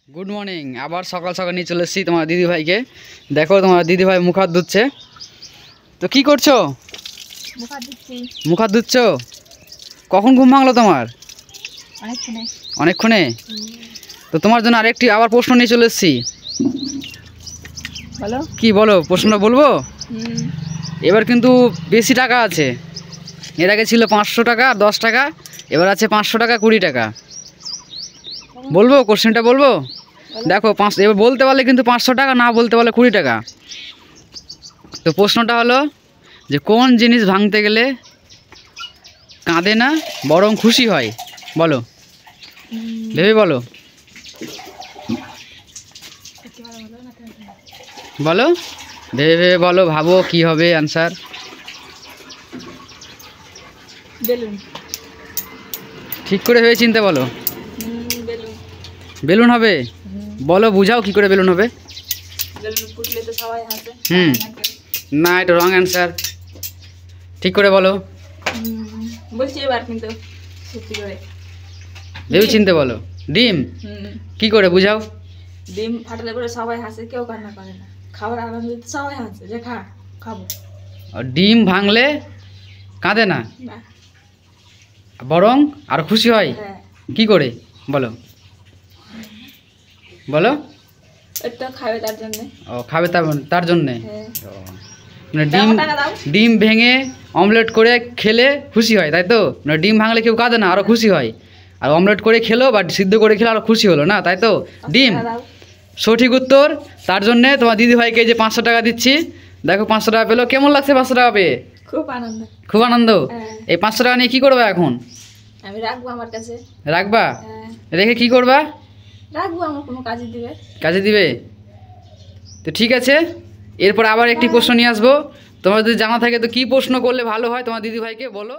Good morning आबार सकाल सकाल नहीं चले एसेছি তোমার দিদি ভাইকে দেখো তোমার দিদি ভাই মুখ হাত ধুচ্ছে তো কি করছো মুখ হাত ধুচ্ছো কখন ঘুম ভাঙলো তোমার অনেকক্ষণে তো তোমার জন্য আরেকটি আবার প্রশ্ন নিয়ে চলে এসেছি বলো কি বলো প্রশ্নটা বলবো এবার কিন্তু বেশি টাকা আছে এর আগে ছিল 500 টাকা 10 টাকা এবার আছে 500 টাকা 20 টাকা বলবো কোশ্চেনটা বলবো দেখো এবার বলতে পারলে কিন্তু 500 টাকা না বলতে পারলে 20 টাকা তো প্রশ্নটা হলো যে কোন জিনিস ভাঙতে গেলে কাঁদে না বরং খুশি হয় বলো ভেবে বলো বলো ভেবে ভেবে বলো ভাবো কি হবে आंसर বেলুন ঠিক করে ভেবে চিন্তে বলো বেলুন হবে বলো বুঝাও কি করে বেলুন হবে বেলুন ফুটলে তো সবাই হাসে না এটা রং आंसर ঠিক করে বলো বলছি এবার কিন্তু সত্যি করে ভেবে চিন্তে বলো ডিম কি করে বুঝাও ডিম ফাটালে পরে সবাই হাসে কেউ কান্না করে না খাবার আনন্দ তো সবাই হাসে যে খাবো আর ডিম ভাঙলে কাঁদে না না বরং আর খুশি হয় হ্যাঁ কি করে বলো বলো এটা খাবে তার জন্য ও খাবে তার জন্য হ্যাঁ মানে ডিম ডিম ভেঙে অমলেট করে খেলে খুশি হয় তাই তো মানে ডিম ভাঙলে কেউ কাঁদে না আরও খুশি হয় আর অমলেট করে খেলো বা সিদ্ধ করে খেলে আরও খুশি হলো না তাই তো ডিম সঠিক উত্তর তার জন্যে তোমার দিদি ভাইকে যে 500 টাকা দিচ্ছি দেখো 500 টাকা পেলো কেমন লাগছে 500 টাকা পেয়ে খুব আনন্দ খুব আনন্দ এই 500 টাকা নিয়ে কী করবে এখন আমি রাখবো আমার কাছে রাখবা হ্যাঁ রেখে কি করবা রাখবো আমার কোনো কাজে দিবে কাজে দিবে তো ঠিক আছে এরপর আবার একটি প্রশ্ন নিয়ে আসবো তোমার যদি জানা থাকে তো কী প্রশ্ন করলে ভালো হয় তোমার দিদি ভাইকে বলো।